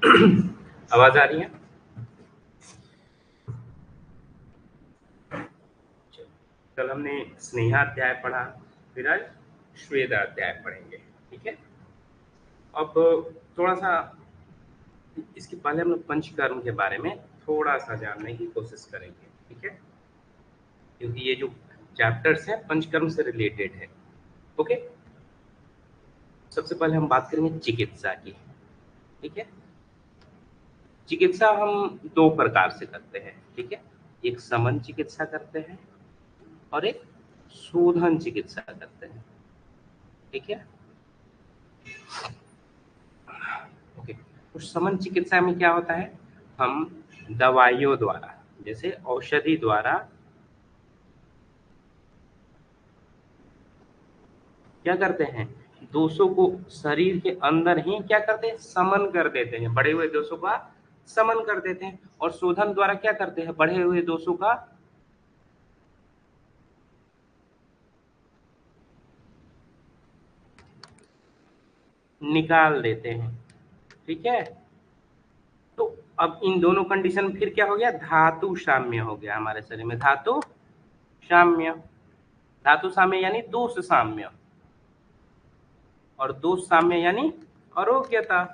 आवाज आ रही है? कल हमने स्नेहाध्याय पढ़ा, फिर आज श्वेताध्याय पढ़ेंगे। ठीक है। अब थोड़ा सा इसके पहले हम लोग पंचकर्म के बारे में थोड़ा सा जानने की कोशिश करेंगे। ठीक है, क्योंकि ये जो चैप्टर्स हैं पंचकर्म से रिलेटेड है। ओके, सबसे पहले हम बात करेंगे चिकित्सा की। ठीक है, चिकित्सा हम दो प्रकार से करते हैं। ठीक है, एक समन चिकित्सा करते हैं और एक शोधन चिकित्सा करते हैं। ठीक है, ओके। तो समन चिकित्सा में क्या होता है, हम दवाइयों द्वारा, जैसे औषधि द्वारा क्या करते हैं, दोषों को शरीर के अंदर ही क्या करते हैं, समन कर देते हैं, बढ़े हुए दोषों का समन कर देते हैं। और शोधन द्वारा क्या करते हैं, बढ़े हुए दोषों का निकाल देते हैं। ठीक है, तो अब इन दोनों कंडीशन में फिर क्या हो गया, धातु साम्य हो गया हमारे शरीर में, धातु साम्य। धातु साम्य यानी दोष साम्य, और दोष साम्य यानी आरोग्यता।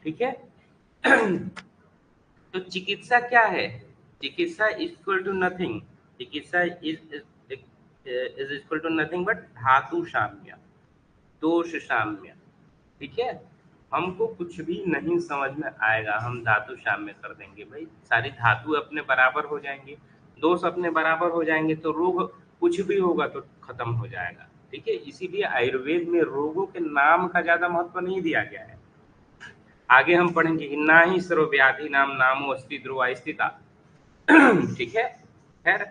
ठीक है, तो चिकित्सा क्या है, चिकित्सा इक्वल टू नथिंग, चिकित्सा is equal to nothing but धातु साम्य, दोष साम्य। ठीक है, हमको कुछ भी नहीं समझ में आएगा, हम धातु साम्य कर देंगे भाई, सारी धातु अपने बराबर हो जाएंगे, दोष अपने बराबर हो जाएंगे, तो रोग कुछ भी होगा तो खत्म हो जाएगा। ठीक है, इसीलिए आयुर्वेद में रोगों के नाम का ज्यादा महत्व नहीं दिया गया है। आगे हम पढ़ेंगे कि ना ही सर्वव्याधि नाम नामो अस्ति ध्रुवा स्थिता। ठीक है, खैर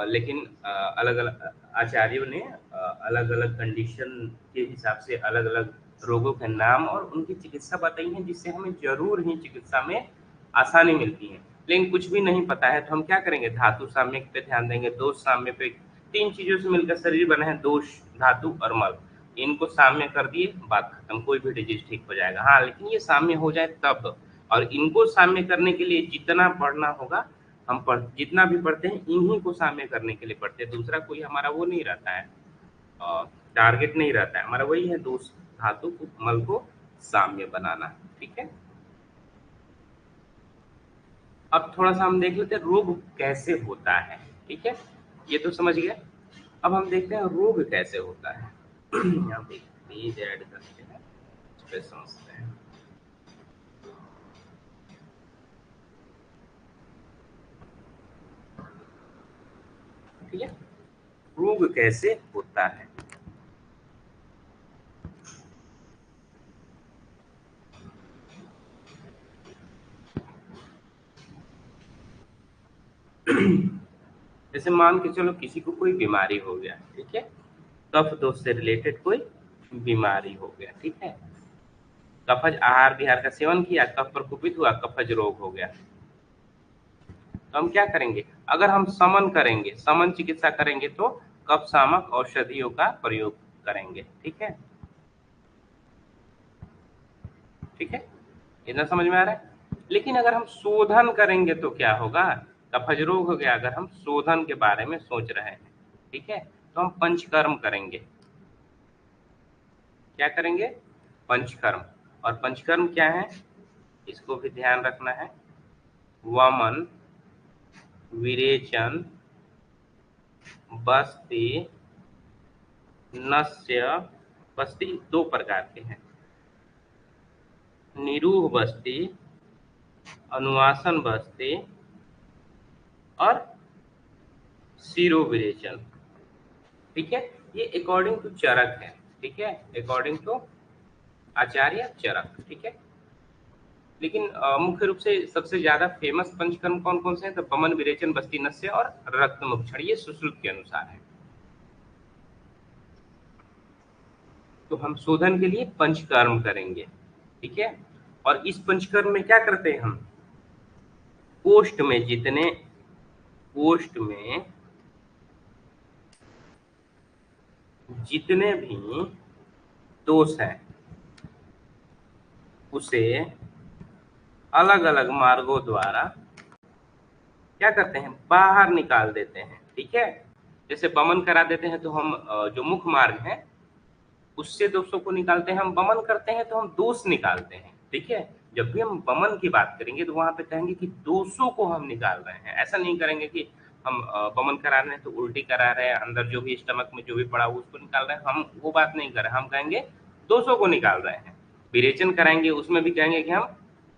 लेकिन अलग अलग आचार्यों ने अलग अलग कंडीशन के हिसाब से अलग अलग रोगों के नाम और उनकी चिकित्सा बताई है, जिससे हमें जरूर ही चिकित्सा में आसानी मिलती है। लेकिन कुछ भी नहीं पता है तो हम क्या करेंगे, धातु साम्य पे ध्यान देंगे, दोष साम्य पे। तीन चीजों से मिलकर शरीर बना है, दोष, धातु और मल। इनको साम्य कर दिए, बात खत्म, कोई भी डिजीज ठीक हो जाएगा। हाँ, लेकिन ये साम्य हो जाए तब, और इनको साम्य करने के लिए जितना पढ़ना होगा हम जितना भी पढ़ते हैं इन्हीं को साम्य करने के लिए पढ़ते हैं, दूसरा कोई हमारा वो नहीं रहता है, टारगेट नहीं रहता है हमारा, वही है दोष धातु को, मल को साम्य बनाना। ठीक है, अब थोड़ा सा हम देख लेते हैं रोग कैसे होता है। ठीक है, ये तो समझ गए। अब हम देखते हैं रोग कैसे होता है। यहाँ पे पेज ऐड करते हैं, इस पे समझते हैं। ठीक है, रोग कैसे होता है। जैसे मान के चलो किसी को कोई बीमारी हो गया, ठीक है, कफ दोष से रिलेटेड कोई बीमारी हो गया। ठीक है, कफज आहार विहार का सेवन किया, कफ प्रकोपित हुआ, कफज रोग हो गया, तो हम क्या करेंगे, अगर हम समन करेंगे, समन चिकित्सा करेंगे तो कफ शामक औषधियों का प्रयोग करेंगे। ठीक है, ठीक है, इतना समझ में आ रहा है। लेकिन अगर हम शोधन करेंगे तो क्या होगा, कफज रोग हो गया, अगर हम शोधन के बारे में सोच रहे हैं, ठीक है, तो हम पंचकर्म करेंगे। क्या करेंगे, पंचकर्म। और पंचकर्म क्या है, इसको भी ध्यान रखना है, वमन, विरेचन, बस्ती, नस्य। बस्ती दो प्रकार के हैं, निरूह बस्ती, अनुवासन बस्ती और सिरो विरेचन। ठीक है, ये अकॉर्डिंग टू चरक है। ठीक है, अकॉर्डिंग टू आचार्य चरक। ठीक है, लेकिन मुख्य रूप से सबसे ज्यादा फेमस पंचकर्म कौन कौन से हैं, तो बमन, विरेचन, बस्ती, नस्य और रक्त मुक्षण, ये सुश्रुत के अनुसार है। तो हम शोधन के लिए पंचकर्म करेंगे। ठीक है, और इस पंचकर्म में क्या करते हैं हम, कोष्ठ में जितने, कोष्ठ में जितने भी दोष हैं उसे अलग अलग मार्गों द्वारा क्या करते हैं, बाहर निकाल देते हैं। ठीक है, जैसे बमन करा देते हैं तो हम जो मुख्य मार्ग है उससे दोषों को निकालते हैं, हम बमन करते हैं तो हम दोष निकालते हैं। ठीक है, जब भी हम बमन की बात करेंगे तो वहां पे कहेंगे कि दोषों को हम निकाल रहे हैं, ऐसा नहीं करेंगे कि हम बमन करा रहे हैं तो उल्टी करा रहे हैं, अंदर जो भी स्टमक में जो भी पड़ा हो उसको निकाल रहे हैं, हम वो बात नहीं कर रहे हैं, हम कहेंगे दोषों को निकाल रहे हैं। विरेचन कराएंगे उसमें भी कहेंगे कि हम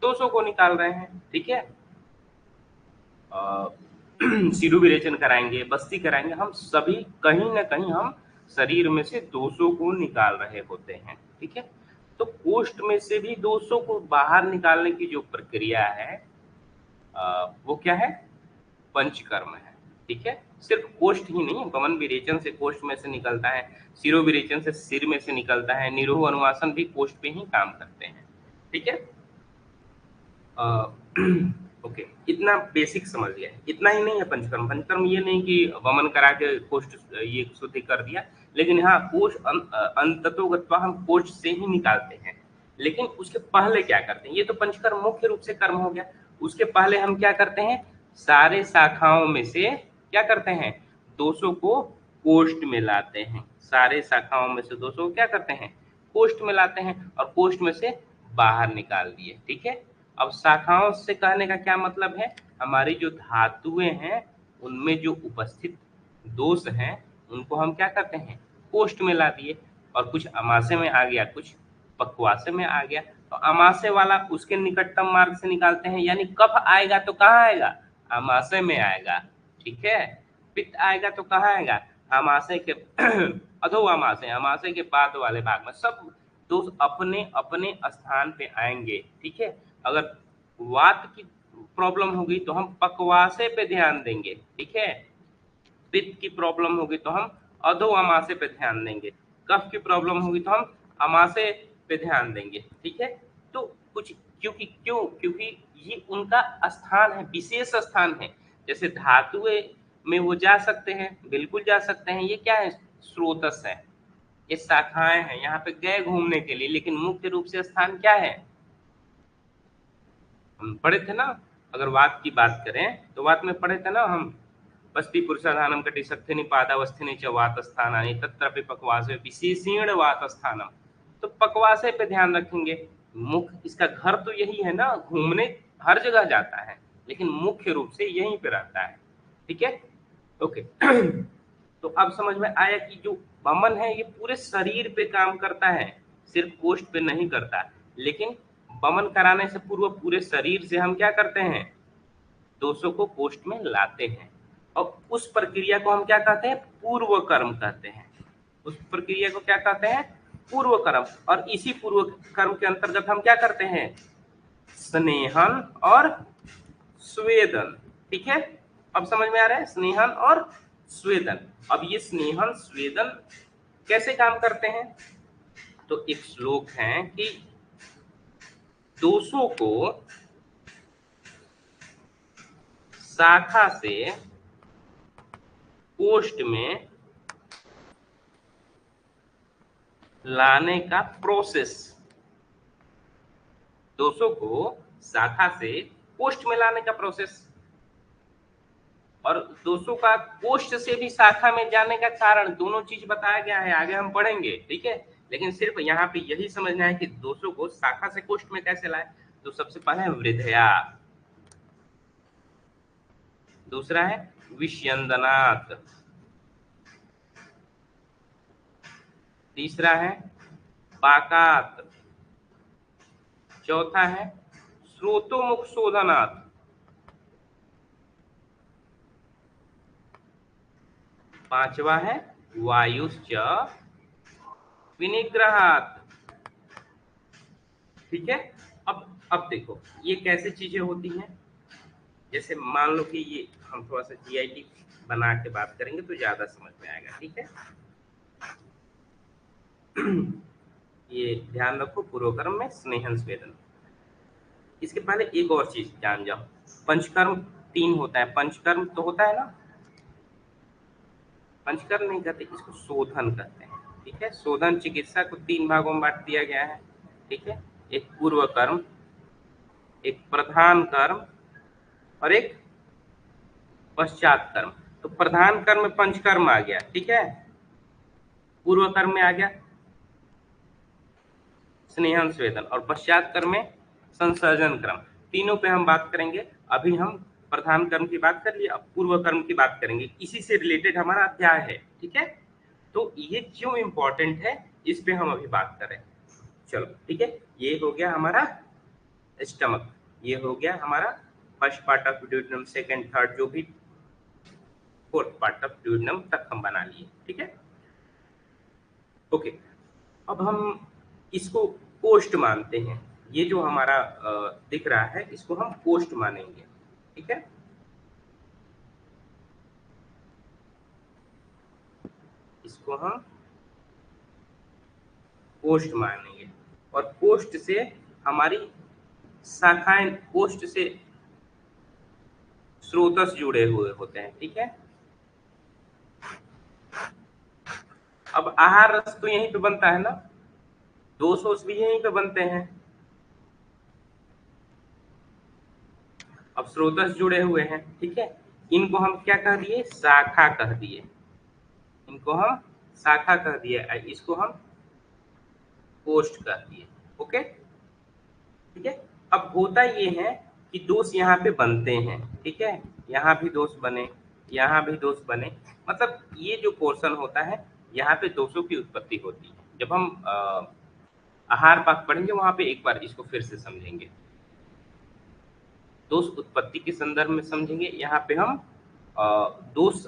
दोषों को निकाल रहे हैं। ठीक है, सिरु विरेचन कराएंगे, बस्ती कराएंगे, हम सभी कहीं ना कहीं हम शरीर में से दोषों को निकाल रहे होते हैं। ठीक है, तो कोष्ठ में से भी दोषों को बाहर निकालने की जो प्रक्रिया है वो क्या है, पंचकर्म है। ठीक है, सिर्फ कोष्ठ ही नहीं, बमन विरेचन से कोष्ठ में से निकलता है, सिरो विरेचन से सिर में से निकलता है, निरोह अनुवासन भी कोष्ठ पे ही काम करते हैं। ठीक है, ओके, इतना बेसिक समझ गया है। इतना ही नहीं है पंचकर्म, पंचकर्म ये नहीं कि वमन करा के कोष्ठ ये शुद्धि कर दिया, लेकिन हाँ कोष्ठ अंततोगत्वा हम कोष्ठ से ही निकालते हैं। लेकिन उसके पहले क्या करते हैं, ये तो पंचकर्म मुख्य रूप से कर्म हो गया, उसके पहले हम क्या करते हैं, सारे शाखाओं में से क्या करते हैं, दोषों को कोष्ठ में लाते हैं। सारे शाखाओं में से दोषों को क्या करते हैं, कोष्ठ में लाते हैं, और कोष्ठ में से बाहर निकाल दिए। ठीक है, अब शाखाओं से कहने का क्या मतलब है, हमारी जो धातुएं हैं उनमें जो उपस्थित दोष हैं उनको हम क्या करते हैं, कोष्ठ में ला दिए, और कुछ अमाशय में आ गया, कुछ पक्वाशय में आ गया, तो अमाशय वाला उसके निकटतम मार्ग से निकालते हैं, यानी कफ आएगा तो कहाँ आएगा, अमाशय में आएगा। ठीक है, पित्त आएगा तो कहाँ आएगा, अमाशय के अधो अमाशय, अमाशय के बाद वाले भाग में, सब दोष अपने अपने स्थान पे आएंगे। ठीक है, अगर वात की प्रॉब्लम होगी तो हम पक्वाशय पे ध्यान देंगे। ठीक है, पित्त की प्रॉब्लम होगी तो हम अधो अमाशय पे ध्यान देंगे, कफ की प्रॉब्लम होगी तो हम अमाशय पे ध्यान देंगे। ठीक है, तो कुछ क्योंकि ये उनका स्थान है, विशेष स्थान है। जैसे धातुएं में वो जा सकते हैं, बिल्कुल जा सकते हैं, ये क्या है, स्रोतस है, ये शाखाएं हैं, यहाँ पे गए घूमने के लिए, लेकिन मुख्य रूप से स्थान क्या है, हम पढ़े थे ना, अगर वात की बात करें तो वात में पढ़े थे ना हम, बस्ती पुरुषाधानम कटि सत्थिनि पादावस्थिनि च वात स्थानानि तत्रपि पक्वासे विशेषण वात स्थानम, तो पक्वासे पे ध्यान रखेंगे। मुख्य इसका घर तो यही है ना, घूमने हर जगह जाता है लेकिन मुख्य रूप से यहीं पे रहता है। ठीक है, ओके। तो अब समझ में आया कि जो वमन है ये पूरे शरीर पे काम करता है, सिर्फ कोष्ठ पे नहीं करता। लेकिन वमन कराने से पूर्व पूरे शरीर से हम क्या करते हैं, दोषों को कोष्ठ में लाते हैं, और उस प्रक्रिया को हम क्या कहते हैं, पूर्व कर्म कहते हैं। उस प्रक्रिया को क्या कहते हैं, पूर्व कर्म। और इसी पूर्व कर्म के अंतर्गत हम क्या करते हैं, स्नेहन और स्वेदन। ठीक है, अब समझ में आ रहा है, स्नेहन और स्वेदन। अब ये स्नेहन स्वेदन कैसे काम करते हैं, तो एक श्लोक है कि दोषों को शाखा से कोष्ठ में लाने का प्रोसेस, दोषों को शाखा से कोष्ठ में लाने का प्रोसेस, और दोषों का कोष्ठ से भी शाखा में जाने का कारण, दोनों चीज बताया गया है, आगे हम पढ़ेंगे। ठीक है, लेकिन सिर्फ यहाँ पे यही समझना है कि दोषों को शाखा से कोष्ठ में कैसे लाए। तो सबसे पहले है वृद्धया, दूसरा है विष्यंदनात्, तीसरा है पाकात, चौथा है स्रोतोमुख शोधनात्, पांचवा है वायुश्च विनिग्रहात्। ठीक है, अब देखो ये कैसे चीजें होती हैं, जैसे मान लो कि ये हम थोड़ा सा जीआईटी बना के बात करेंगे तो ज्यादा समझ में आएगा। ठीक है, ये ध्यान रखो, पूर्वकर्म में स्नेहन स्वेदन। इसके पहले एक और चीज जान जाओ, पंचकर्म 3 होता है, पंचकर्म तो होता है ना, पंचकर्म नहीं कहते, इसको शोधन कहते हैं। ठीक है, शोधन चिकित्सा को 3 भागों में बांट दिया गया है। ठीक है, एक पूर्व कर्म, एक प्रधान कर्म और एक पश्चात कर्म। तो प्रधान कर्म में पंचकर्म आ गया, ठीक है। पूर्व कर्म में आ गया स्नेहन स्वेदन और पश्चात कर्म में संसर्जन क्रम। तीनों पे हम बात करेंगे। अभी हम प्रधान कर्म की बात कर लिए, अब पूर्व कर्म की बात करेंगे, इसी से रिलेटेड हमारा अध्याय है, ठीक है। तो ये क्यों इंपॉर्टेंट है इस पे हम अभी बात करें। चलो ठीक है, ये हो गया हमारा स्टमक, ये हो गया हमारा first part of duodenum, second third जो भी फोर्थ पार्ट ऑफ ड्यूडेनम तक हम बना लिए, ठीक है। ओके, अब हम इसको कोष्ठ मानते हैं। ये जो हमारा दिख रहा है इसको हम कोष्ठ मानेंगे, ठीक है। इसको हम कोष्ठ मानेंगे और कोष्ठ से हमारी शाखाएं, कोष्ठ से स्रोतस जुड़े हुए होते हैं, ठीक है। अब आहार रस तो यहीं पे बनता है ना, दोष भी यहीं पे बनते हैं। अब स्रोतस जुड़े हुए हैं, ठीक है। इनको हम क्या कह दिए, शाखा कह दिए, इनको हम शाखा कह दिए, इसको हम कोष्ठ कह दिए। ओके, ठीक है। अब होता ये है कि दोष यहाँ पे बनते हैं, ठीक है। यहाँ भी दोष बने, यहाँ भी दोष बने, मतलब ये जो पोर्शन होता है यहाँ पे दोषों की उत्पत्ति होती है। जब हम आहार पाक पढ़ेंगे वहां पे एक बार इसको फिर से समझेंगे, दोष उत्पत्ति के संदर्भ में समझेंगे। यहाँ पे हम दोष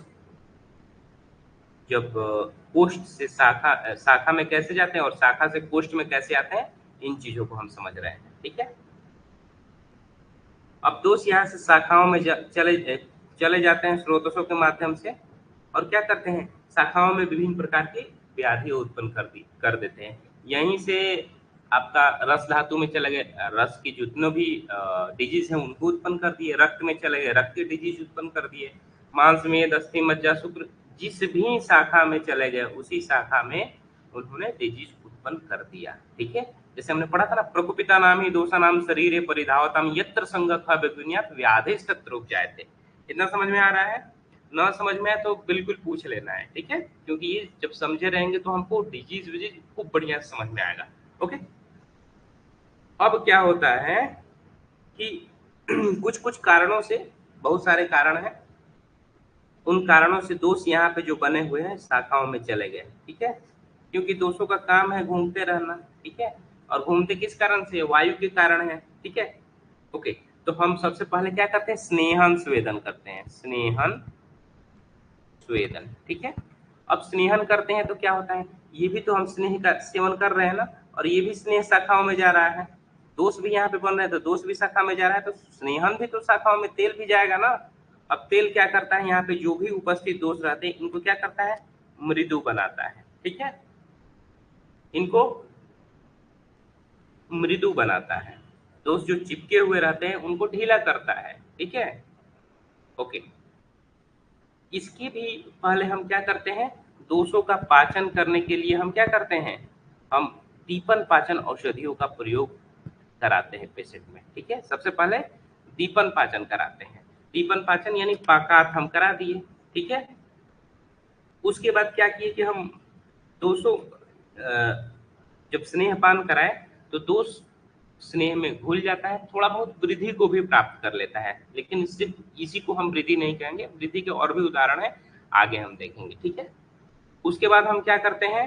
जब कोष्ठ से शाखा, शाखा में कैसे जाते हैं और शाखा से कोष्ठ में कैसे आते हैं, इन चीजों को हम समझ रहे हैं, ठीक है। अब दोष यहाँ से शाखाओं में चले जाते हैं स्रोतसों के माध्यम से, और क्या करते हैं, शाखाओं में विभिन्न प्रकार की व्याधि उत्पन्न कर देते हैं। यहीं से आपका रस धातु में चले गए, रस की जितने भी डिजीज हैं उनको उत्पन्न कर दिए, रक्त में चले गए, रक्त के डिजीज उत्पन्न कर दिए, मांस में अस्थि मज्जा शुक्र, जिस भी शाखा में चले गए उसी शाखा में उन्होंने डिजीज उत्पन्न कर दिया, ठीक है। जैसे हमने पढ़ा था ना, प्रकोपिता नाम ही दोषा नाम शरीर परिधावताम यत्र संगत विज्ञात व्याधिस्तत्र उपजायते। इतना समझ में आ रहा है? ना समझ में आए तो बिल्कुल पूछ लेना है, ठीक है, क्योंकि ये जब समझे रहेंगे तो हमको डिजीज विजीज खूब बढ़िया समझ में आएगा। ओके, अब क्या होता है कि कुछ कुछ कारणों से, बहुत सारे कारण हैं, उन कारणों से दोष यहाँ पे जो बने हुए हैं शाखाओं में चले गए, ठीक है। क्योंकि दोषों का काम है घूमते रहना, ठीक है, और घूमते किस कारण से, वायु के कारण है, ठीक है। ओके, तो हम सबसे पहले क्या करते हैं, स्नेहन स्वेदन करते हैं, स्नेहन स्वेदन, ठीक है। अब स्नेहन करते हैं तो क्या होता है, ये भी तो हम स्नेह का सेवन कर रहे हैं ना, और ये भी स्नेह शाखाओं में जा रहा है, दोष भी यहाँ पे बन रहे हैं तो दोष भी शाखा में जा रहा है, तो स्नेहन भी तो शाखाओं में, तेल भी जाएगा ना। अब तेल क्या करता है, यहाँ पे जो भी उपस्थित दोष रहते हैं इनको क्या करता है, मृदु बनाता है, ठीक है, इनको मृदु बनाता है, दोष जो चिपके हुए रहते हैं उनको ढीला करता है, ठीक है। ओके, इसकी भी पहले हम क्या करते हैं, दोषों का पाचन करने के लिए हम क्या करते हैं, हम दीपन पाचन औषधियों का प्रयोग कराते हैं पेशेंट में, ठीक है। सबसे पहले दीपन पाचन कराते हैं, दीपन पाचन यानी पाकात हम करा दिए, ठीक है। उसके बाद क्या किए कि हम दोषों जब स्नेहपान कराए तो दोष स्नेह में घुल जाता है, थोड़ा बहुत वृद्धि को भी प्राप्त कर लेता है, लेकिन सिर्फ इसी को हम वृद्धि नहीं कहेंगे, वृद्धि के और भी उदाहरण है, आगे हम देखेंगे, ठीक है। उसके बाद हम क्या करते हैं,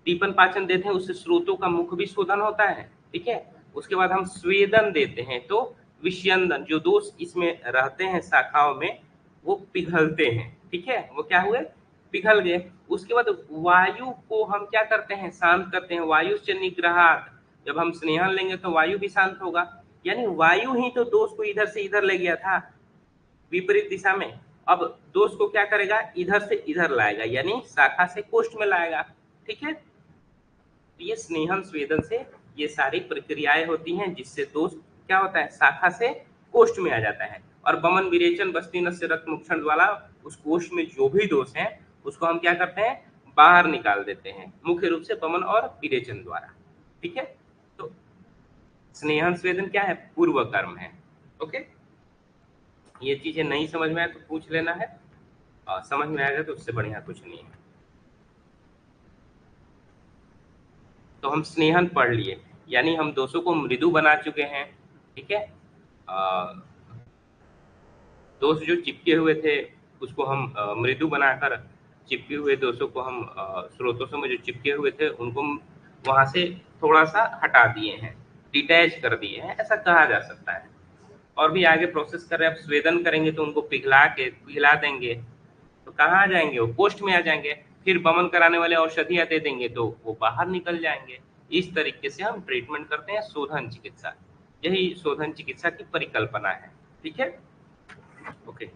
दीपन पाचन देते हैं, उससे स्रोतों का मुख भी शोधन होता है, ठीक है। उसके बाद हम स्वेदन देते हैं तो विषयंदन, जो दोष इसमें रहते हैं शाखाओं में वो पिघलते हैं, ठीक है, वो क्या हुए, पिघल गए। उसके बाद वायु को हम क्या करते हैं, शांत करते हैं, वायु से निग्रहात, जब हम स्नेहन लेंगे तो वायु भी शांत होगा, यानी वायु ही तो दोष को इधर से इधर ले गया था विपरीत दिशा में, अब दोष को क्या करेगा, इधर से इधर लाएगा, यानी शाखा से कोष्ठ में लाएगा, ठीक है। तो ये स्नेहन स्वेदन से ये सारी प्रक्रियाएं होती हैं जिससे दोष क्या होता है, शाखा से कोष्ठ में आ जाता है। और बमन विरेचन बस्तीन से रक्त मुक्षण द्वारा उस कोष्ठ में जो भी दोष है उसको हम क्या करते हैं, बाहर निकाल देते हैं, मुख्य रूप से बमन और विरेचन द्वारा, ठीक है, तो स्नेहन स्वेदन क्या है, पूर्व कर्म है। ओके, ये चीजें नहीं समझ में आए तो पूछ लेना है, और समझ में आएगा तो उससे बढ़िया कुछ नहीं है। तो हम स्नेहन पढ़ लिए, यानी हम दोषों को मृदु बना चुके हैं। ठीक है, दोष जो चिपके हुए थे उसको हम मृदु बनाकर, चिपके हुए दोषों को हम स्रोतों में जो चिपके हुए थे उनको वहां से थोड़ा सा हटा दिए हैं, डिटैच कर दिए हैं, ऐसा कहा जा सकता है। और भी आगे प्रोसेस कर रहे हैं, अब स्वेदन करेंगे तो उनको पिघला देंगे, तो कहाँ आ जाएंगे, वो कोष्ठ में आ जाएंगे। फिर बमन कराने वाले औषधियां दे देंगे तो वो बाहर निकल जाएंगे। इस तरीके से हम ट्रीटमेंट करते हैं शोधन चिकित्सा, यही शोधन चिकित्सा की परिकल्पना है। ठीक है, ओके।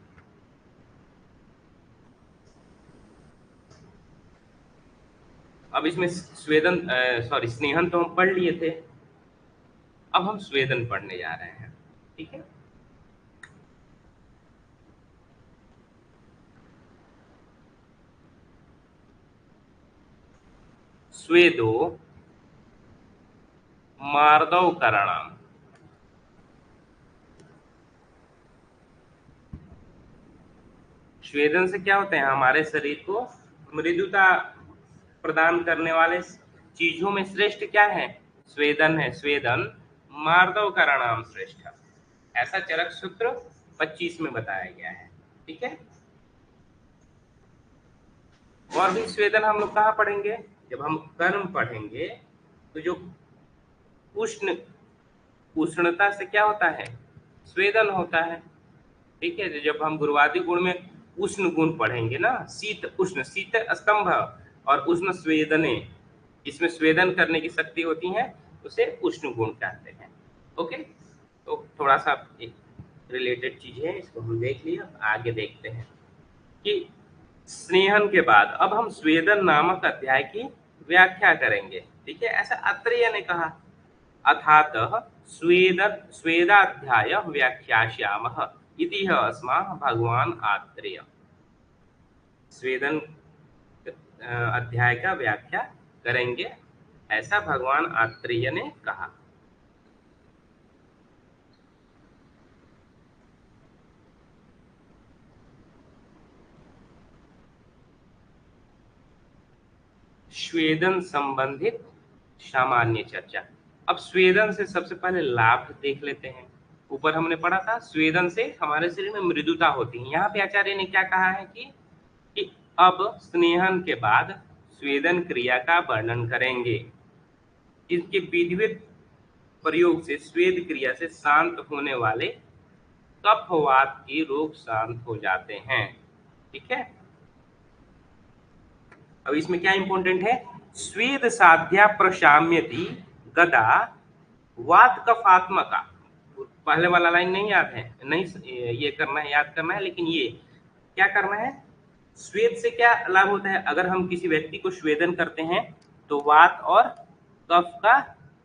अब इसमें स्वेदन, सॉरी, स्नेहन तो हम पढ़ लिए थे, अब हम स्वेदन पढ़ने जा रहे हैं। ठीक है, स्वेदो मार्दव करणम। स्वेदन से क्या होता है, हमारे शरीर को मृदुता प्रदान करने वाले चीजों में श्रेष्ठ क्या है, स्वेदन है। स्वेदन मार्दव करणाम श्रेष्ठ, ऐसा चरक सूत्र 25 में बताया गया है। ठीक है, और भी स्वेदन हम लोग कहाँ पढ़ेंगे, जब हम कर्म पढ़ेंगे तो जो उष्ण, उष्णता से क्या होता है, स्वेदन होता है। ठीक है, तो जब हम गुरुवादी गुण में उष्ण गुण पढ़ेंगे ना, शीत उष्ण, शीत स्तंभ और उष्ण स्वेदने, इसमें स्वेदन करने की शक्ति होती है, उसे उष्ण गुण कहते हैं। ओके, तो थोड़ा सा एक रिलेटेड चीज है, इसको हम देख लिया, आगे देखते हैं कि स्नेहन के बाद अब हम स्वेदन नामक अध्याय की व्याख्या करेंगे। ठीक है, ऐसा अत्रेय ने कहा, अथातः स्वेद स्वेदाध्याय व्याख्यास्यामः इति अस्माकं भगवान आत्रेय। स्वेदन अध्याय का व्याख्या करेंगे, ऐसा भगवान आत्रेय ने कहा। स्वेदन संबंधित सामान्य चर्चा। अब स्वेदन से सबसे पहले लाभ देख लेते हैं। ऊपर हमने पढ़ा था स्वेदन से हमारे शरीर में मृदुता होती है, यहाँ पे आचार्य ने क्या कहा है कि अब स्नेहन के बाद स्वेदन क्रिया का वर्णन करेंगे। इसके विधिवत प्रयोग से स्वेद क्रिया से शांत होने वाले कफवात के रोग शांत हो जाते हैं। ठीक है, अब इसमें क्या इंपॉर्टेंट है, स्वेद साध्या प्रशाम्यति गदा वात कफात्मका। पहले वाला लाइन नहीं याद है, नहीं ये करना है, याद करना है, लेकिन ये क्या करना है, स्वेद से क्या लाभ होता है, अगर हम किसी व्यक्ति को स्वेदन करते हैं तो वात और कफ का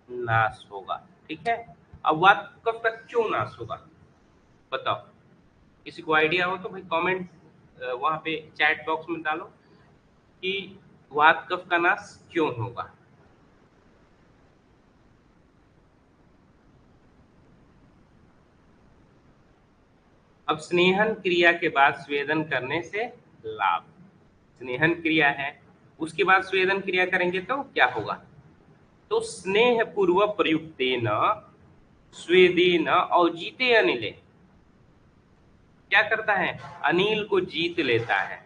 नाश होगा। ठीक है, अब वात कफ का क्यों नाश होगा बताओ, किसी को आइडिया हो तो भाई कमेंट वहां पे चैट बॉक्स में डालो कि वात कफ का नाश क्यों होगा। अब स्नेहन क्रिया के बाद स्वेदन करने से लाभ, स्नेहन क्रिया है उसके बाद स्वेदन क्रिया करेंगे तो क्या होगा, तो स्नेह पूर्व प्रयुक्तेन स्वेदेन औजिते अनिले, क्या करता है, अनिल को जीत लेता है।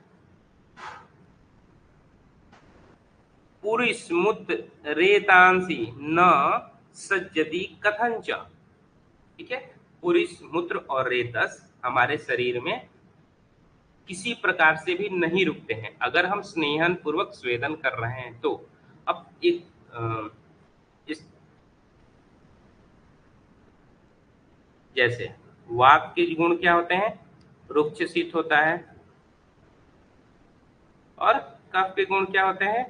पुरुषमुत रेतांसी न सज्जति कथंच। ठीक है, पुरुष मूत्र और रेतस हमारे शरीर में किसी प्रकार से भी नहीं रुकते हैं अगर हम स्नेहन पूर्वक स्वेदन कर रहे हैं तो। अब एक इस जैसे वात के गुण क्या होते हैं, रुक्ष शीत होता है, और कफ के गुण क्या होते हैं,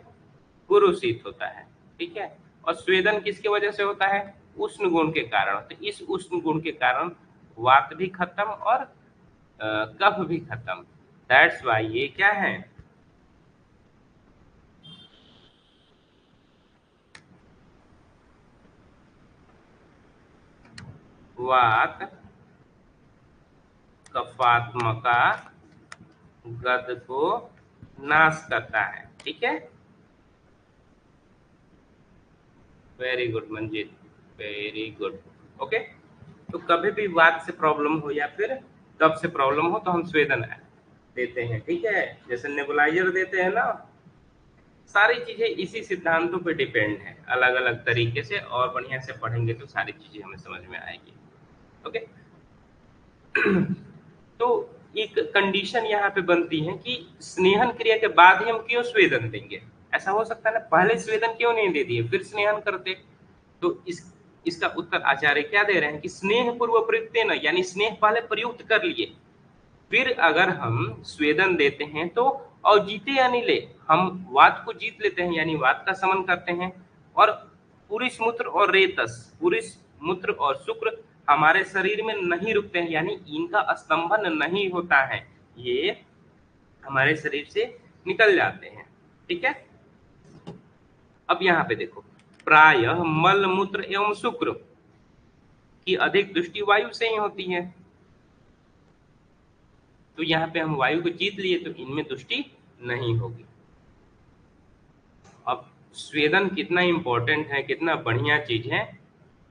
पुरुषित होता है। ठीक है, और स्वेदन किसके वजह से होता है, उष्ण गुण के कारण। तो इस उष्ण गुण के कारण वात भी खत्म और कफ भी खत्म। दैट्स वाई ये क्या है, वात कफात्मका गद को नाश करता है। ठीक है, very good Manjeet, very good. Okay, तो कभी भी वात से प्रॉब्लम हो या फिर कफ से प्रॉब्लम हो तो हम स्वेदन देते हैं। ठीक है, जैसे नेबुलाइजर देते हैं ना, सारी चीजें इसी सिद्धांतों पे डिपेंड है, अलग अलग तरीके से, और बढ़िया से पढ़ेंगे तो सारी चीजें हमें समझ में आएगी। ओके, तो एक कंडीशन यहाँ पे बनती है कि स्नेहन क्रिया के बाद ही हम क्यों स्वेदन देंगे। ऐसा हो सकता है ना, पहले स्वेदन क्यों नहीं दे दिए फिर स्नेहन करते। तो इसका उत्तर आचार्य क्या दे रहे हैं कि स्नेह पूर्व प्रयुक्त न, यानी स्नेह पहले प्रयुक्त कर लिए, फिर अगर हम स्वेदन देते हैं तो, और जीते या नहीं ले, हम वात को जीत लेते हैं, यानी वात का समन करते हैं। और पुरुष मूत्र और रेतस, पुरुष मूत्र और शुक्र हमारे शरीर में नहीं रुकते हैं, यानी इनका स्तंभन नहीं होता है, ये हमारे शरीर से निकल जाते हैं। ठीक है, अब यहाँ पे देखो, प्रायः मल मूत्र एवं शुक्र की अधिक दृष्टि वायु से ही होती है। तो यहाँ पे हम वायु को जीत लिए तो इनमें दृष्टि नहीं होगी। अब स्वेदन कितना इंपॉर्टेंट है, कितना बढ़िया चीज है,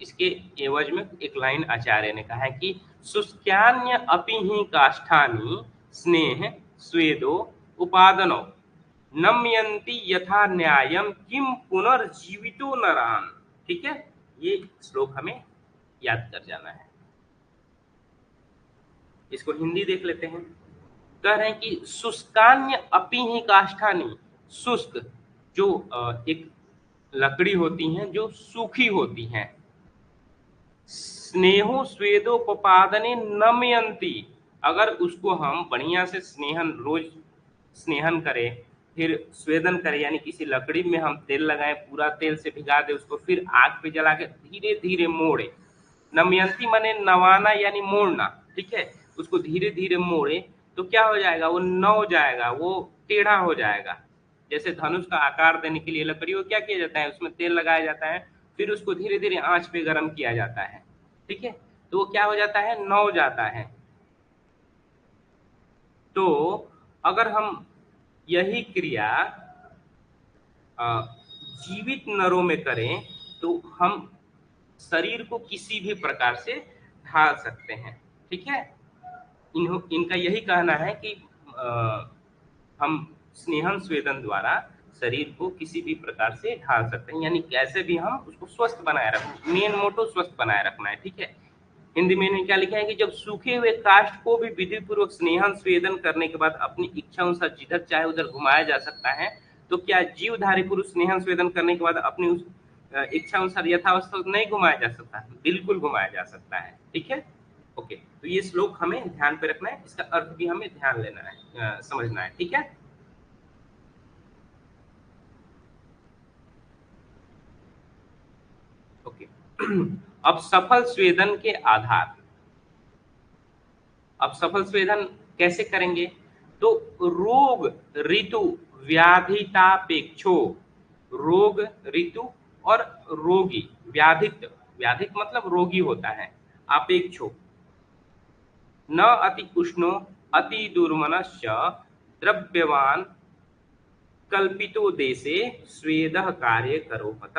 इसके एवज में एक लाइन आचार्य ने कहा है कि शुष्क्यान्य अपि ही काष्ठानि स्नेह स्वेदो उपादनो नम्यन्ति यथा न्यायम किम पुनर्जीवितो नरान। ठीक है, ये श्लोक हमें याद कर जाना है। इसको हिंदी देख लेते हैं। कह रहे हैं कि शुष्कान्य अपि ही काष्ठानि, शुष्क जो एक लकड़ी होती हैं जो सूखी होती हैं, स्नेहो स्वेदोपपादने नमयंती, अगर उसको हम बढ़िया से स्नेहन, रोज स्नेहन करें, फिर स्वेदन करें, यानी किसी लकड़ी में हम तेल लगाएं, पूरा तेल से भिगा दे उसको, फिर आग पे जला के धीरे धीरे मोड़े, नमयंती माने नवाना यानी मोड़ना। ठीक है, उसको धीरे धीरे मोड़े तो क्या हो जाएगा, वो नव जाएगा, वो टेढ़ा हो जाएगा। जैसे धनुष का आकार देने के लिए लकड़ी को क्या किया जाता है, उसमें तेल लगाया जाता है, फिर उसको धीरे धीरे आंच पे गर्म किया जाता है। ठीक है, तो वो क्या हो जाता है, नव जाता है। तो अगर हम यही क्रिया जीवित नरों में करें तो हम शरीर को किसी भी प्रकार से ढाल सकते हैं। ठीक है, इनका यही कहना है कि हम स्नेहन स्वेदन द्वारा शरीर को किसी भी प्रकार से ढाल सकते हैं, यानी कैसे भी हम उसको स्वस्थ बनाए रखना, मेन मोटो स्वस्थ बनाए रखना है। ठीक है, हिंदी में इन्होंने क्या लिखा है कि जब सूखे हुए काष्ठ को भी विधि पूर्वक स्नेहन स्वेदन करने के बाद अपनी इच्छा अनुसार जिधर चाहे उधर घुमाया जा सकता है, तो क्या जीवधारी पुरुष स्नेहन स्वेदन करने के बाद अपनी उस इच्छा अनुसार यथावस्था नहीं घुमाया जा सकता? बिल्कुल घुमाया जा सकता है। ठीक है, ओके, तो ये श्लोक हमें ध्यान पे रखना है, इसका अर्थ भी हमें ध्यान लेना है, समझना है। ठीक है, ओके। अब सफल स्वेदन के आधार, अब सफल स्वेदन कैसे करेंगे, तो रोग ऋतु व्याधितापेक्षो, रोग ऋतु और रोगी, व्याधित, व्याधित मतलब रोगी होता है, अपेक्षो न अति उष्णो अति दुर्मनश्च द्रव्यवान कल्पितो देशे स्वेदः कार्य करोपत।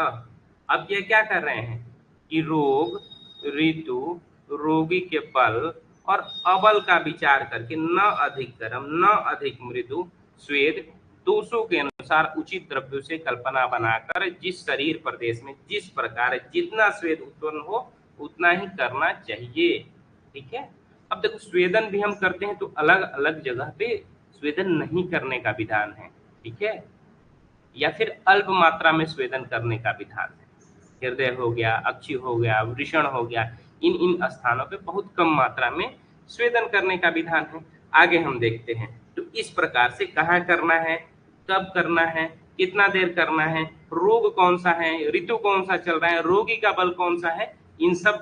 अब ये क्या कर रहे हैं कि रोग ऋतु रोगी के बल और अबल का विचार करके न अधिक गर्म न अधिक मृदु स्वेद दोषों के अनुसार उचित द्रव्यों से कल्पना बनाकर जिस शरीर प्रदेश में जिस प्रकार जितना स्वेद उत्पन्न हो उतना ही करना चाहिए। ठीक है, अब देखो स्वेदन भी हम करते हैं तो अलग अलग जगह पे स्वेदन नहीं करने का विधान है। ठीक है, या फिर अल्प मात्रा में स्वेदन करने का विधान है। हृदय हो गया, अक्षि हो गया, वृषण हो गया, इन इन स्थानों पे बहुत कम मात्रा में स्वेदन करने का विधान है। आगे हम देखते हैं, तो इस प्रकार से कहाँ करना है, कब करना है, कितना देर करना है, रोग कौन सा है, ऋतु कौन सा चल रहा है, रोगी का बल कौन सा है, इन सब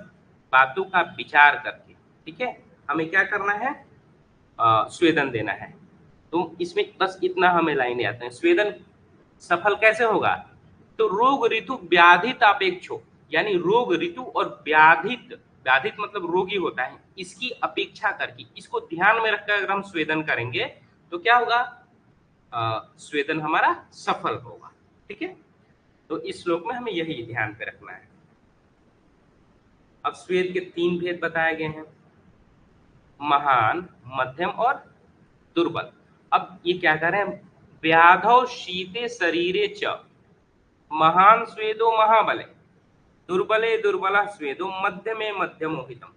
बातों का विचार करके, ठीक है, हमें क्या करना है, स्वेदन देना है। तो इसमें बस इतना हमें लाइन याद है। स्वेदन सफल कैसे होगा, तो रोग ऋतु व्याधित अपेक्षो, यानी रोग ऋतु और व्याधित, व्याधित मतलब रोगी होता है, इसकी अपेक्षा करके, इसको ध्यान में रखकर अगर हम स्वेदन करेंगे तो क्या होगा, स्वेदन हमारा सफल होगा। ठीक है, तो इस श्लोक में हमें यही ध्यान पे रखना है। अब स्वेद के 3 भेद बताए गए हैं, महान, मध्यम और दुर्बल। अब ये क्या कर रहे हैं, व्याधौ शीते शरीरे च महान स्वेदो महाबले दुर्बले दुर्बल स्वेदो मध्यमे मध्यमो हितम।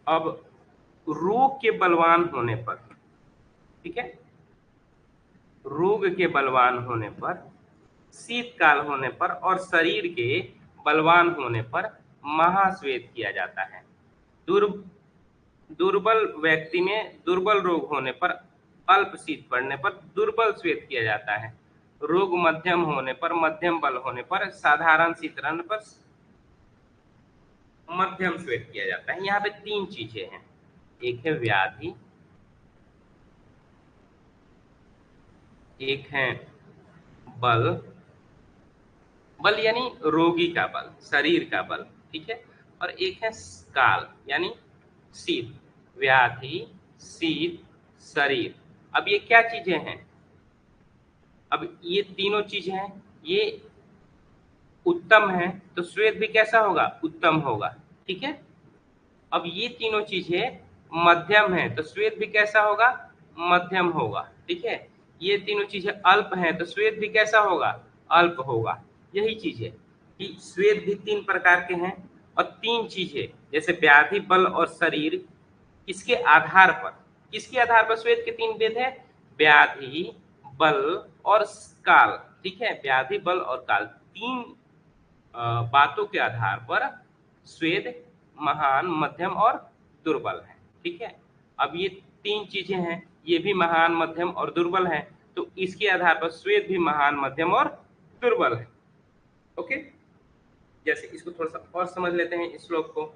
अब रोग के बलवान होने पर, ठीक है, रोग के बलवान होने पर, शीतकाल होने पर और शरीर के बलवान होने पर महाश्वेत किया जाता है। दुर्बल व्यक्ति में दुर्बल रोग होने पर, अल्प शीत पड़ने पर दुर्बल श्वेत किया जाता है। रोग मध्यम होने पर, मध्यम बल होने पर, साधारण शीत रहने पर मध्यम श्वेत किया जाता है। यहाँ पे 3 चीजें हैं, एक है व्याधि, एक है बल, बल यानी रोगी का बल, शरीर का बल, ठीक है, और एक है काल यानी शीत, व्याधि, शीत, शरीर। अब ये क्या चीजें हैं, अब ये तीनों चीजें हैं, ये उत्तम है तो श्वेत भी कैसा होगा, उत्तम होगा। ठीक है, अब ये तीनों चीजें मध्यम है तो श्वेत भी कैसा होगा, मध्यम होगा। ठीक है, ये तीनों चीजें अल्प है तो श्वेत भी कैसा होगा, अल्प होगा। यही चीज है कि श्वेत भी 3 प्रकार के हैं, और 3 चीजें जैसे व्याधि, बल और शरीर, किसके आधार पर, किसके आधार पर श्वेत के 3 भेद है, व्याधि, बल और काल। ठीक है, व्याधि, बल और काल, 3 बातों के आधार पर श्वेत महान, मध्यम और दुर्बल है। ठीक है, अब ये 3 चीजें हैं, ये भी महान, मध्यम और दुर्बल है, तो इसके आधार पर श्वेत भी महान, मध्यम और दुर्बल है। ओके, जैसे इसको थोड़ा सा और समझ लेते हैं इस श्लोक को।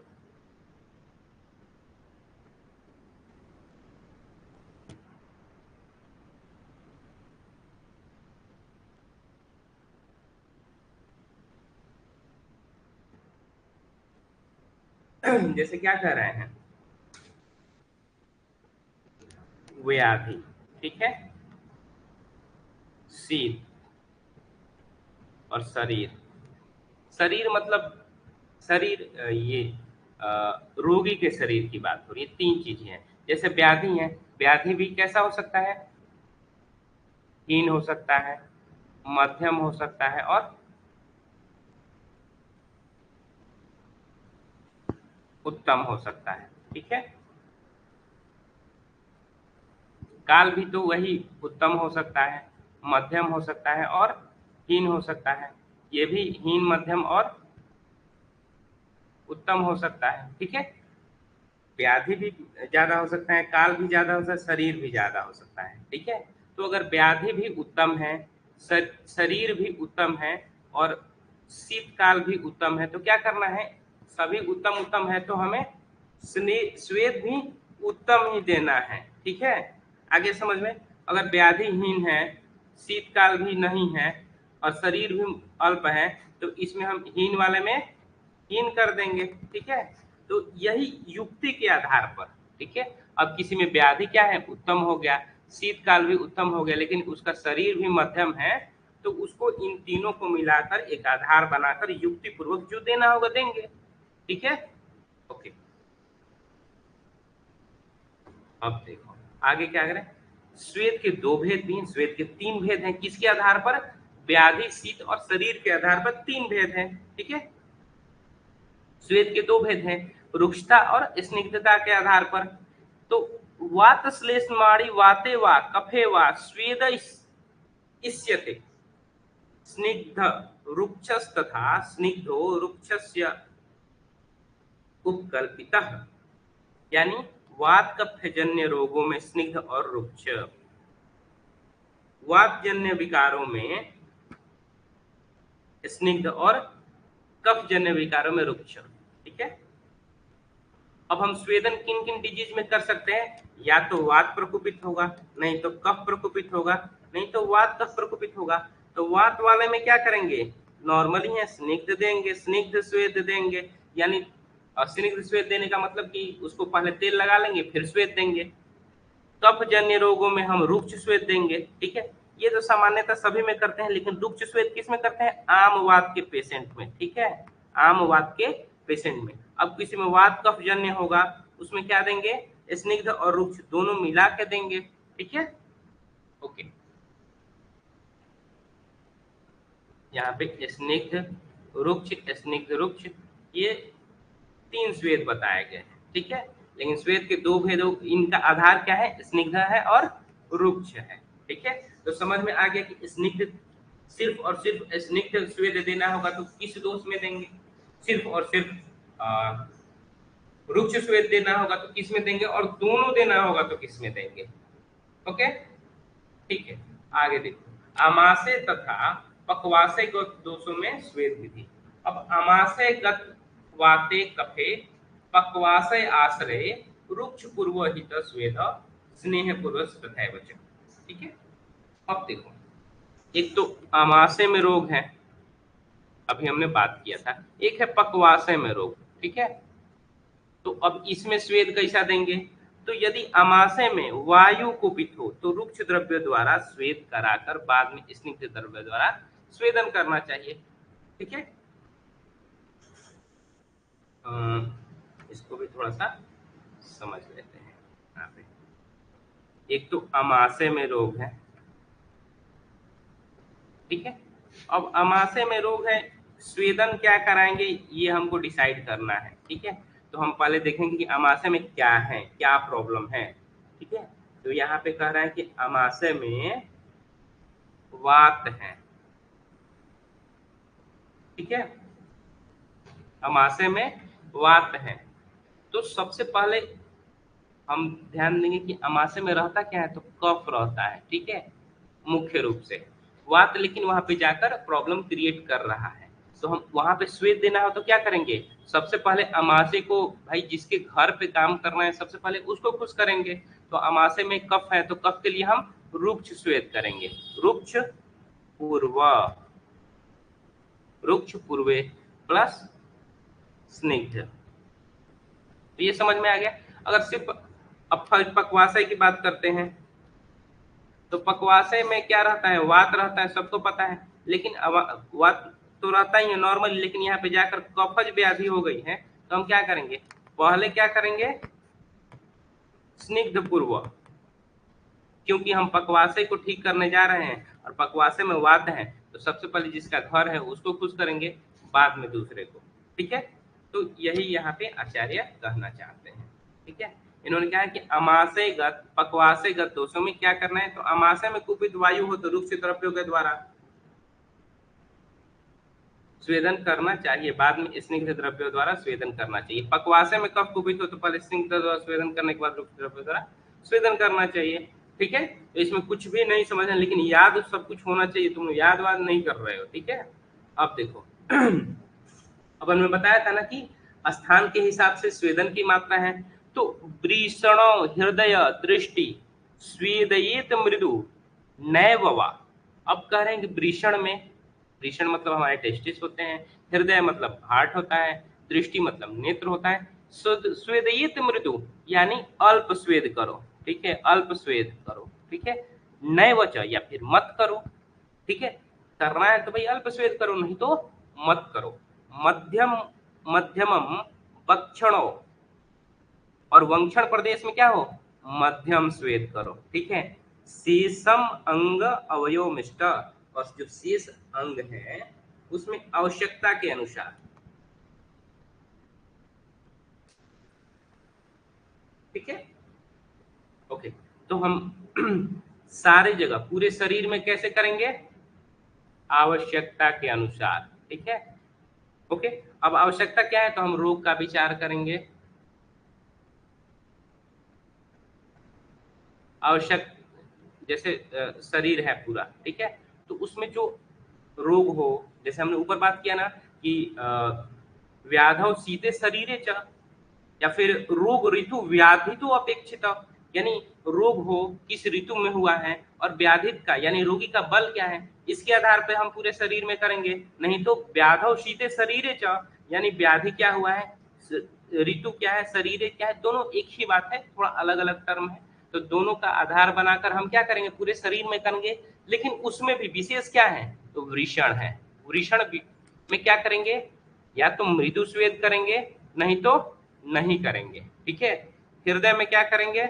जैसे क्या कह रहे हैं, व्याधि, ठीक है, शीत और शरीर। शरीर मतलब शरीर, ये रोगी के शरीर की बात हो रही है। 3 चीजें हैं, जैसे व्याधि है, व्याधि भी कैसा हो सकता है, हीन हो सकता है, मध्यम हो सकता है और उत्तम हो सकता है। ठीक है, काल भी तो वही उत्तम हो सकता है, मध्यम हो सकता है और हीन हो सकता है। ये भी हीन, मध्यम और उत्तम हो सकता है। ठीक है, व्याधि भी ज्यादा हो सकता है, काल भी ज्यादा हो सकता है, शरीर भी ज्यादा हो सकता है। ठीक है, तो अगर व्याधि भी उत्तम है, शरीर भी उत्तम है और शीतकाल भी उत्तम है, तो क्या करना है, सभी उत्तम उत्तम है तो हमें श्वेत भी उत्तम ही देना है। ठीक है, आगे समझ में, अगर व्याधिहीन है, शीतकाल भी नहीं है और शरीर भी अल्प है, तो इसमें हम हीन वाले में हीन कर देंगे। ठीक है, तो यही युक्ति के आधार पर। ठीक है, अब किसी में व्याधि क्या है, उत्तम हो गया, शीतकाल भी उत्तम हो गया, लेकिन उसका शरीर भी मध्यम है, तो उसको इन तीनों को मिलाकर एक आधार बनाकर युक्ति पूर्वक जो देना होगा देंगे। ठीक है, ओके, अब देखो आगे क्या करें, श्वेत के 2 भेद भी हैं, श्वेत के 3 भेद हैं, किसके आधार पर, व्याधि, शीत और शरीर के आधार पर 3 भेद हैं। ठीक है, श्वेत के 2 भेद हैं, रुक्षता और स्निग्धता के आधार पर। तो वात श्लेष्माणि वाते वा कफे वा स्वेद इष्यते स्निग्ध रुक्षस तथा स्निग्धो रुक्षस्य उपकल्पितः, यानी वात कफजन्य रोगों में स्निग्ध और रुक्ष, वातजन्य विकारों में स्निग्ध और कफजन्य विकारों में रुक्ष। ठीक है, अब हम स्वेदन किन किन डिजीज में कर सकते हैं? या तो वात प्रकोपित होगा, नहीं तो कफ प्रकोपित होगा, नहीं तो वात कफ प्रकोपित होगा। तो वात वाले में क्या करेंगे? नॉर्मली है स्निग्ध देंगे, स्निग्ध स्वेद देंगे, यानी स्निग्ध स्वेद देने का मतलब कि उसको पहले तेल लगा लेंगे फिर स्वेद देंगे। कफ जन्य रोगों में हम रुक्ष स्वेद देंगे, ठीक है। ये तो सामान्यतः सभी में करते हैं, लेकिन रुक्ष स्वेद किस में करते हैं? आम वात के पेशेंट में, ठीक है, आम वात के पेशेंट में। अब किसी में वात कफ जन्य होगा, उसमें क्या देंगे? स्निग्ध और रुक्ष दोनों मिला के देंगे, ठीक है। ओके, यहाँ पे स्निग्ध रुक्ष, स्निग्ध रुक्ष, ये 3 स्वेद बताए गए हैं, ठीक है। लेकिन स्वेद के 2 भेदों, इनका आधार क्या है? स्निग्ध है और रुक्ष है, ठीक है। तो समझ में आ गया कि स्निग्ध सिर्फ और सिर्फ स्निग्ध स्वेद देना होगा तो किस दोष में देंगे? सिर्फ और सिर्फ रुक्ष स्वेद देना होगा तो किस में देंगे, और दोनों देना होगा तो किस में देंगे? ओके, ठीक है। आगे देखो, आमाशय तथा पक्वाशयगत दोषों में स्वेद विधि। अब आमाशयगत वाते कफे पक्वाशय आश्रय रुक्ष पूर्वहित स्वेद स्नेह पूर्वक तथैव च, ठीक है। अब देखो, एक तो आमाशय में रोग है, अभी हमने बात किया था, एक है पक्वाशय में रोग, ठीक है। तो अब इसमें स्वेद कैसा देंगे? तो यदि आमाशय में वायु कुपित हो तो रुक्ष द्रव्य द्वारा स्वेद कराकर बाद में स्निग्ध द्रव्य द्वारा स्वेदन करना चाहिए, ठीक है। इसको भी थोड़ा सा समझ लेते हैं। यहाँ पे एक तो आमाशय में रोग है, ठीक है। अब आमाशय में रोग है, स्वेदन क्या कराएंगे ये हमको डिसाइड करना है, ठीक है। तो हम पहले देखेंगे कि आमाशय में क्या है, क्या प्रॉब्लम है, ठीक है। तो यहाँ पे कह रहा है कि आमाशय में वात है, ठीक है, आमाशय में वात है। तो सबसे पहले हम ध्यान देंगे कि आमाशय में रहता क्या है, तो कफ रहता है, ठीक है, मुख्य रूप से। वात लेकिन वहां पे जाकर प्रॉब्लम क्रिएट कर रहा है, तो हम वहां पे स्वेद देना हो तो क्या करेंगे? सबसे पहले आमाशय को, भाई जिसके घर पे काम करना है सबसे पहले उसको खुश करेंगे। तो आमाशय में कफ है तो कफ के लिए हम रुक्ष स्वेद करेंगे, रुक्ष पूर्व, रुक्ष पूर्वे प्लस स्निग्ध। तो ये समझ में आ गया। अगर सिर्फ अब पक्वाशय की बात करते हैं तो पक्वाशय में क्या रहता है? वात रहता है, सबको पता है, लेकिन वात तो रहता ही है नॉर्मल, लेकिन यहाँ पे जाकर कफज व्याधि हो गई है तो हम क्या करेंगे? पहले क्या करेंगे? स्निग्ध पूर्व, क्योंकि हम पक्वाशय को ठीक करने जा रहे हैं और पक्वाशय में वात है तो सबसे पहले जिसका घर है उसको खुश करेंगे, बाद में दूसरे को, ठीक है। तो यही यहाँ पे आचार्य कहना चाहते हैं, ठीक है। इन्होंने कहा कि आमाशयगत पक्वाशयगत दोषों में क्या करना है? तो आमाशय में कुपित वायु हो तो रुक्ष द्रव्यों के द्वारा स्वेदन करना चाहिए, बाद में स्निग्ध द्रव्यों द्वारा स्वेदन करना चाहिए। पक्वाशय में कफ कुपित हो तो पहले स्निग्ध द्वारा स्वेदन करने के बाद रुक्ष द्रव्यों द्वारा स्वेदन करना चाहिए, ठीक है। तो इसमें कुछ भी नहीं समझना, लेकिन याद सब कुछ होना चाहिए, तुम याद वाद नहीं कर रहे हो, ठीक है। अब देखो अब हमने बताया था ना कि स्थान के हिसाब से स्वेदन की मात्रा है। तो वृषण हृदय दृष्टि स्वेदयेत मृदु नैववा। अब कह रहे हैं कि वृषण में, वृषण मतलब हमारे टेस्टिस होते हैं, हृदय मतलब हार्ट होता है, दृष्टि मतलब नेत्र होता है। स्वेदयेत मृदु यानी अल्प स्वेद करो, ठीक है, अल्प स्वेद करो, ठीक है। नैवच या फिर मत करो, ठीक है। करना है तो भाई अल्प स्वेद करो, नहीं तो मत करो। मध्यम मध्यमम वक्षणो, और वंक्षण प्रदेश में क्या हो? मध्यम स्वेद करो, ठीक है। शेषम अंग अवयवमिष्ट, और जो शेष अंग है उसमें आवश्यकता के अनुसार, ठीक है। ओके, तो हम सारे जगह पूरे शरीर में कैसे करेंगे? आवश्यकता के अनुसार, ठीक है। ओके, अब आवश्यकता क्या है? तो हम रोग का विचार करेंगे। आवश्यक जैसे शरीर है पूरा, ठीक है, तो उसमें जो रोग हो, जैसे हमने ऊपर बात किया ना कि व्याधौ सीते शरीरे च, या फिर रोग ऋतु व्याधि तो अपेक्षित, यानी रोग हो किस ऋतु में हुआ है, और व्याधित का यानी रोगी का बल क्या है, इसके आधार पर हम पूरे शरीर में करेंगे। नहीं तो व्याधौ शीते शरीरे च, यानी व्याधि क्या हुआ है, ऋतु क्या है, शरीर क्या है, दोनों एक ही बात है, थोड़ा अलग अलग टर्म है। तो दोनों का आधार बनाकर हम क्या करेंगे, पूरे शरीर में करेंगे। लेकिन उसमें भी विशेष क्या है, तो वृषण है। वृषण में क्या करेंगे, या तो मृदु स्वेद करेंगे, नहीं तो नहीं करेंगे। ठीक है, हृदय में क्या करेंगे,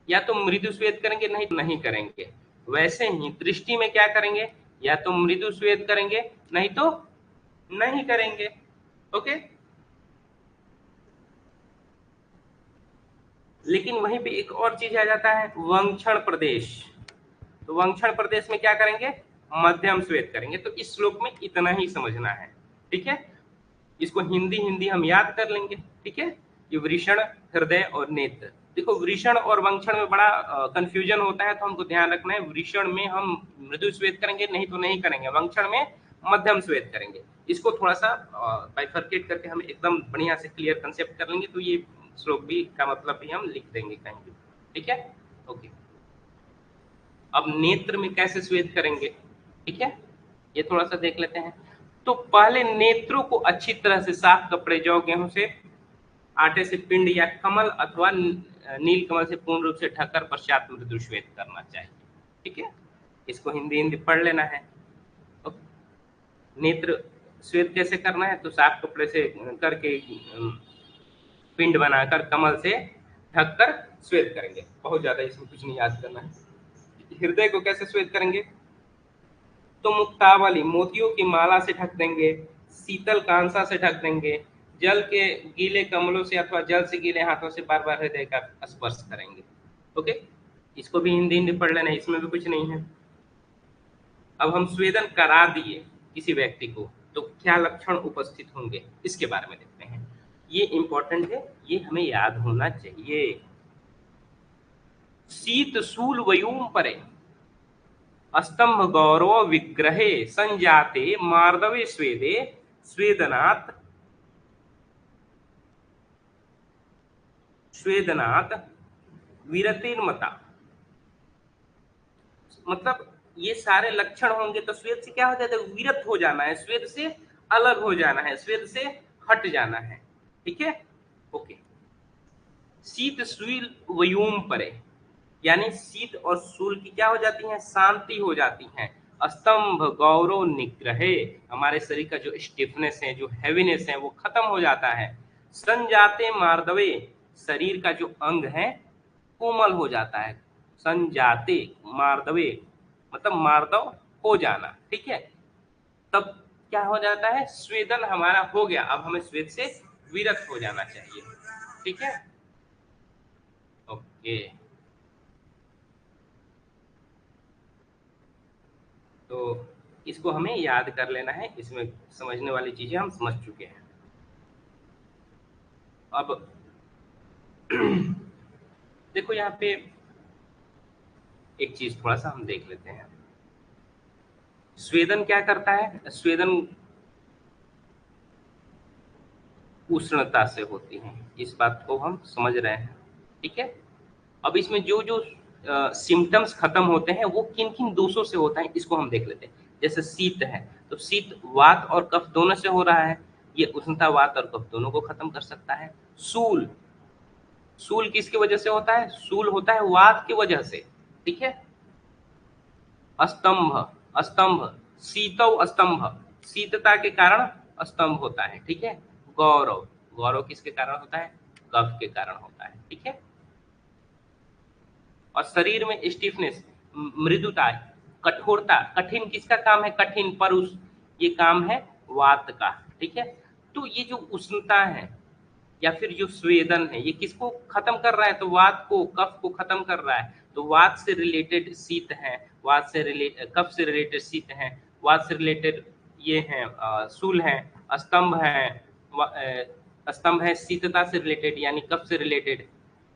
या तो मृदु स्वेद करेंगे, नहीं तो नहीं करेंगे। वैसे ही दृष्टि में क्या करेंगे, या तो मृदु स्वेद करेंगे, नहीं तो नहीं करेंगे। ओके, लेकिन वहीं पे एक और चीज आ जाता है, वंक्षण प्रदेश। तो वंक्षण प्रदेश में क्या करेंगे, मध्यम स्वेद करेंगे। तो इस श्लोक में इतना ही समझना है। ठीक है, इसको हिंदी हिंदी हम याद कर लेंगे। ठीक है, ये वृषण, हृदय और नेत्र। देखो वृषण और वंक्षण में बड़ा कंफ्यूजन होता है, तो हमको ध्यान रखना है, वृषण में हम मृदु स्वेद करेंगे, नहीं तो नहीं करेंगे। वंक्षण में मध्यम स्वेद करेंगे। इसको थोड़ा सा बाइफरकेट करके हम एकदम बढ़िया से क्लियर कंसेप्ट कर लेंगे, तो ये श्लोक भी का मतलब भी हम लिख देंगे कहीं भी। ठीक है, ओके। अब नेत्र में कैसे स्वेद करेंगे, ठीक है, ये थोड़ा सा देख लेते हैं। तो पहले नेत्रों को अच्छी तरह से साफ कपड़े, जौ, गेहूं से, आटे से, पिंड या कमल अथवा नील कमल से पूर्ण रूप से ढककर पश्चात मृदु श्वेत करना चाहिए। ठीक है, इसको हिंदी हिंदी पढ़ लेना है। तो नेत्र श्वेत कैसे करना है, तो साफ कपड़े से करके पिंड बनाकर कमल से ढककर श्वेत करेंगे। बहुत ज्यादा इसमें कुछ नहीं याद करना है। हृदय को कैसे श्वेत करेंगे, तो मुक्तावली मोतियों की माला से ढक देंगे, शीतल कांसा से ढक देंगे, जल के गीले कमलों से अथवा जल से गीले हाथों से बार बार हृदय का स्पर्श करेंगे। ओके, इसको भी हिंदी हिंदी पढ़ लेना है, इसमें भी कुछ नहीं है। अब हम स्वेदन करा दिए किसी व्यक्ति को, तो क्या लक्षण उपस्थित होंगे, इसके बारे में देखते हैं। ये इंपॉर्टेंट है, ये हमें याद होना चाहिए। शीत शूल वयूम परे स्तंभ गौरव विग्रहे संजाते मार्दवे स्वेदे स्वेदनात् स्वेदनात् विरतिर्मता। मतलब ये सारे लक्षण होंगे तो स्वेद से क्या हो जाता है, विरत हो जाना है, स्वेद से अलग हो जाना है, स्वेद से हट जाना है। ठीक है, ओके। शीत शूल वयूम परे, यानी शीत और शूल की क्या हो जाती है, शांति हो जाती है। स्तंभ गौरव निग्रहे, हमारे शरीर का जो स्टिफनेस है, जो हैवीनेस है, वो खत्म हो जाता है। संजाते मार्दवे, शरीर का जो अंग है कोमल हो जाता है। संजाते मार्दवे मतलब मार्दव हो जाना। ठीक है, तब क्या हो जाता है, स्वेदन हमारा हो गया। अब हमें स्वेद से विरत हो जाना चाहिए। ठीक है, ओके। तो इसको हमें याद कर लेना है, इसमें समझने वाली चीजें हम समझ चुके हैं। अब देखो यहाँ पे एक चीज थोड़ा सा हम देख लेते हैं। स्वेदन क्या करता है, स्वेदन उष्णता से होती है, इस बात को हम समझ रहे हैं। ठीक है, अब इसमें जो जो सिम्टम्स खत्म होते हैं वो किन किन दोषों से होता है, इसको हम देख लेते हैं। जैसे शीत है, तो शीत वात और कफ दोनों से हो रहा है, ये उष्णता वात और कफ दोनों को खत्म कर सकता है। सूल, सूल किसकी वजह से होता है, सूल होता है वात की वजह से। ठीक है, स्तंभ, स्तंभ शीतव स्तंभ, शीतता के कारण स्तंभ होता है। ठीक है, गौरव, गौरव किसके कारण होता है, कफ के कारण होता है। ठीक है, और शरीर में स्टिफनेस, मृदुता, कठोरता, कठिन किसका काम है, कठिन परुष, ये काम है वात का। ठीक है, तो ये जो उष्णता है या फिर जो स्वेदन है, ये किसको खत्म कर रहा है, तो वात को, कफ को खत्म कर रहा है। तो वात से रिलेटेड शीत है, वात से रिलेटेड, कफ से रिलेटेड शीत है, वात से रिलेटेड ये है शूल है, स्तंभ है, स्तंभ है शीतता से रिलेटेड यानी कफ से रिलेटेड,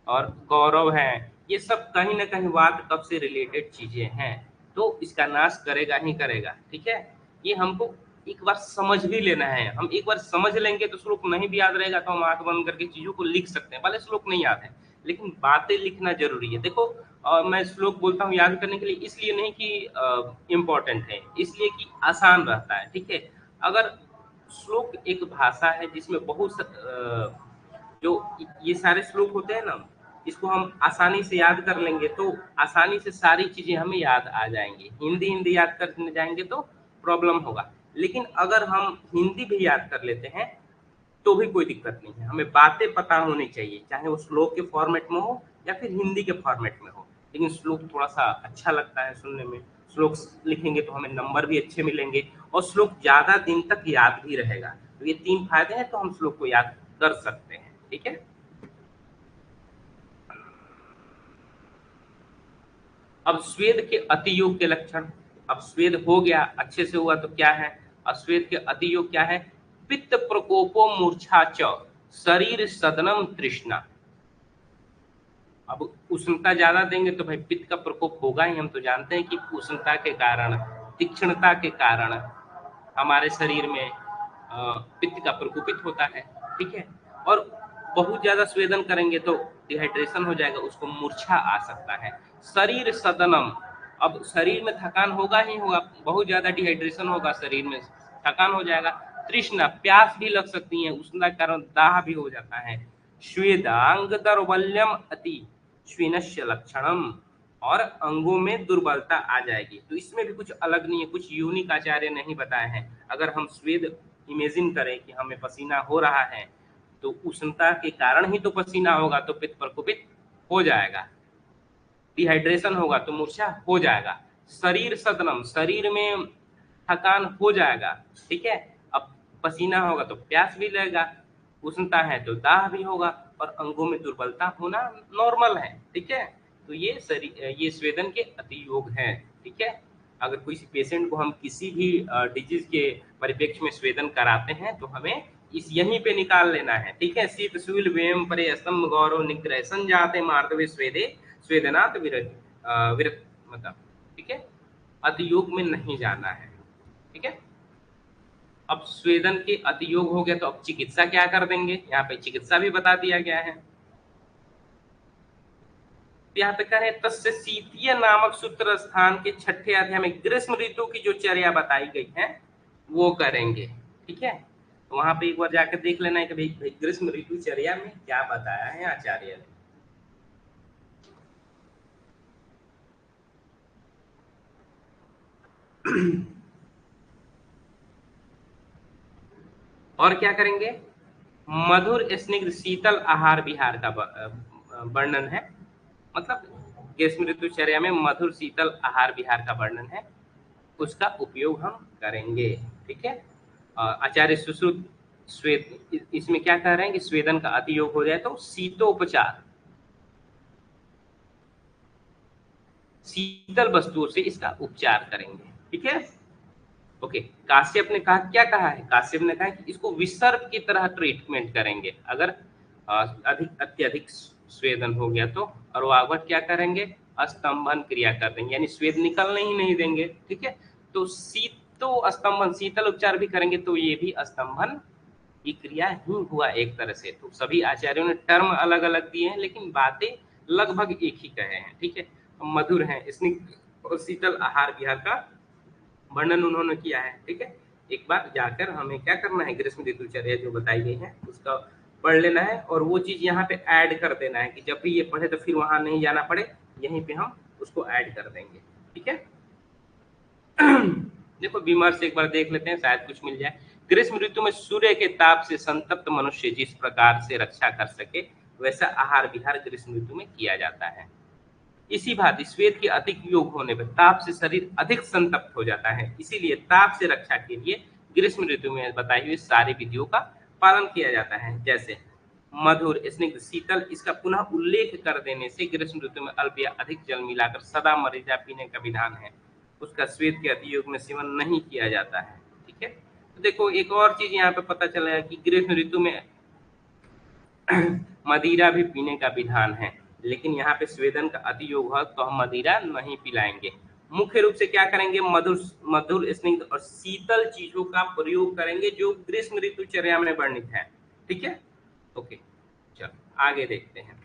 और गौरव है, ये सब कहीं ना कहीं वात कफ से रिलेटेड चीजें हैं। तो इसका नाश करेगा ही करेगा। ठीक है, ये हमको एक बार समझ भी लेना है। हम एक बार समझ लेंगे तो श्लोक नहीं भी याद रहेगा तो हम आंख बंद करके चीजों को लिख सकते हैं, भले श्लोक नहीं याद है लेकिन बातें लिखना जरूरी है। देखो मैं श्लोक बोलता हूँ याद करने के लिए, इसलिए नहीं कि इम्पोर्टेंट है, इसलिए कि आसान रहता है। ठीक है, अगर श्लोक एक भाषा है जिसमें बहुत जो ये सारे श्लोक होते हैं ना, इसको हम आसानी से याद कर लेंगे तो आसानी से सारी चीजें हमें याद आ जाएंगी। हिंदी हिंदी याद करने जाएंगे तो प्रॉब्लम होगा, लेकिन अगर हम हिंदी भी याद कर लेते हैं तो भी कोई दिक्कत नहीं है। हमें बातें पता होनी चाहिए, चाहे वो श्लोक के फॉर्मेट में हो या फिर हिंदी के फॉर्मेट में हो, लेकिन श्लोक थोड़ा सा अच्छा लगता है सुनने में। श्लोक लिखेंगे तो हमें नंबर भी अच्छे मिलेंगे और श्लोक ज्यादा दिन तक याद भी रहेगा। तो ये 3 फायदे हैं, तो हम श्लोक को याद कर सकते हैं। ठीक है, अब स्वेद के अतियोग के लक्षण। अब स्वेद हो गया, अच्छे से हुआ तो क्या है, अस्वेद के अतियोग क्या है, पित्त प्रकोपो मूर्छा च शरीर सदनम तृष्णा। अब उष्णता ज्यादा देंगे तो भाई पित्त का प्रकोप होगा ही। हम तो जानते हैं कि उष्णता के कारण, तीक्ष्णता के कारण हमारे शरीर में पित्त का प्रकोपित होता है। ठीक है, और बहुत ज्यादा स्वेदन करेंगे तो डिहाइड्रेशन हो जाएगा, उसको मूर्छा आ सकता है। शरीर सदनम, अब शरीर में थकान होगा ही होगा, बहुत ज्यादा डिहाइड्रेशन होगा, शरीर में थकान हो जाएगा। तृष्णा, प्यास भी लग सकती है, उष्णता के कारण दाह भी हो जाता है। श्वेदांग दौर्बल्यम अति श्विनस्य लक्षणम, और अंगों में दुर्बलता आ जाएगी। तो इसमें भी कुछ अलग नहीं है, कुछ यूनिक आचार्य नहीं बताए हैं। अगर हम स्वेद इमेजिन करें कि हमें पसीना हो रहा है तो उष्णता के कारण ही तो पसीना होगा, तो पित्त प्रकोपित हो जाएगा, डिहाइड्रेशन होगा तो मूर्छा हो जाएगा। शरीर सदनम, शरीर में थकान हो जाएगा। ठीक है, अब पसीना होगा तो प्यास भी लगेगा, उष्णता है तो दाह भी होगा, और अंगों में दुर्बलता होना नॉर्मल है। ठीक है, तो ये स्वेदन के अतियोग है। ठीक है, अगर किसी पेशेंट को हम किसी भी डिजीज के परिप्रेक्ष्य में स्वेदन कराते हैं तो हमें इस यहीं पे निकाल लेना है। ठीक है, शीत शूल वेम परे स्तंभ गौरव निग्रह संजाते मार्दवे स्वेदे स्वेदनात् विरत मतलब। ठीक है, अतियोग में नहीं जाना है। ठीक है, अब स्वेदन के अतियोग हो गया तो अब चिकित्सा क्या कर देंगे, यहाँ पे चिकित्सा भी बता दिया गया है। यहाँ पे कह रहे हैं तस्य शीतीय नामक सूत्र स्थान के 6ठे अध्याय में ग्रीष्म ऋतु की जो चर्या बताई गई है वो करेंगे। ठीक है, तो वहां पे एक बार जाकर देख लेना है कि भाई ग्रीष्म ऋतु चर्या में क्या बताया है आचार्य ने। और क्या करेंगे, मधुर स्निग्ध शीतल आहार विहार का वर्णन है। मतलब ग्रीष्म ऋतुचर्या में मधुर शीतल आहार विहार का वर्णन है, उसका उपयोग हम करेंगे। ठीक है, आचार्य सुश्रुत स्वेद इसमें क्या कह रहे हैं कि स्वेदन का अतियोग हो जाए तो शीतोपचार, शीतल वस्तुओं से इसका उपचार करेंगे। ठीक है, ओके। काश्यप ने कहा, क्या कहा है, काश्यप ने कहा कि इसको विसर्प की तरह ट्रीटमेंट करेंगे अगर अत्यधिक स्वेदन हो गया तो, और वो आगे क्या करेंगे, स्तंभन क्रिया कर देंगे, यानी स्वेद निकलने ही नहीं देंगे। ठीक है, तो शीतो स्तंभन, शीतल उपचार भी करेंगे तो ये भी स्तंभन की क्रिया ही हुआ एक तरह से। तो सभी आचार्यों ने टर्म अलग अलग दिए हैं लेकिन बातें लगभग एक ही कहे हैं। ठीक है, मधुर है स्निग्ध और शीतल आहार विहार का वर्णन उन्होंने किया है। ठीक है, एक बार जाकर हमें क्या करना है, ग्रीष्म ऋतुचर्या जो बताई गई है उसका पढ़ लेना है, और वो चीज यहाँ पे ऐड कर देना है कि जब भी ये पढ़े तो फिर वहां नहीं जाना पड़े, यहीं पे हम उसको ऐड कर देंगे। ठीक है, देखो विमर्श एक बार देख लेते हैं, शायद कुछ मिल जाए। ग्रीष्म ऋतु में सूर्य के ताप से संतप्त मनुष्य जिस प्रकार से रक्षा कर सके वैसा आहार विहार ग्रीष्म ऋतु में किया जाता है। इसी भांति श्वेत के अधिक योग होने पर ताप से शरीर अधिक संतप्त हो जाता है, इसीलिए ताप से रक्षा के लिए ग्रीष्म ऋतु में बताई हुई सारी विधियों का पालन किया जाता है। जैसे मधुर स्निग्ध शीतल, इसका पुनः उल्लेख कर देने से ग्रीष्म ऋतु में अल्प या अधिक जल मिलाकर सदा मरीजा पीने का विधान है, उसका श्वेत के अतियोग में सेवन नहीं किया जाता है। ठीक है, तो देखो एक और चीज यहाँ पे पता चला है कि ग्रीष्म ऋतु में मदिरा भी पीने का विधान है, लेकिन यहाँ पे स्वेदन का अतियोग है तो हम मदिरा नहीं पिलाएंगे। मुख्य रूप से क्या करेंगे, मधुर मधुर स्निग्ध और शीतल चीजों का प्रयोग करेंगे जो ग्रीष्म ऋतुचर्या में वर्णित है। ठीक है, ओके, चलो आगे देखते हैं।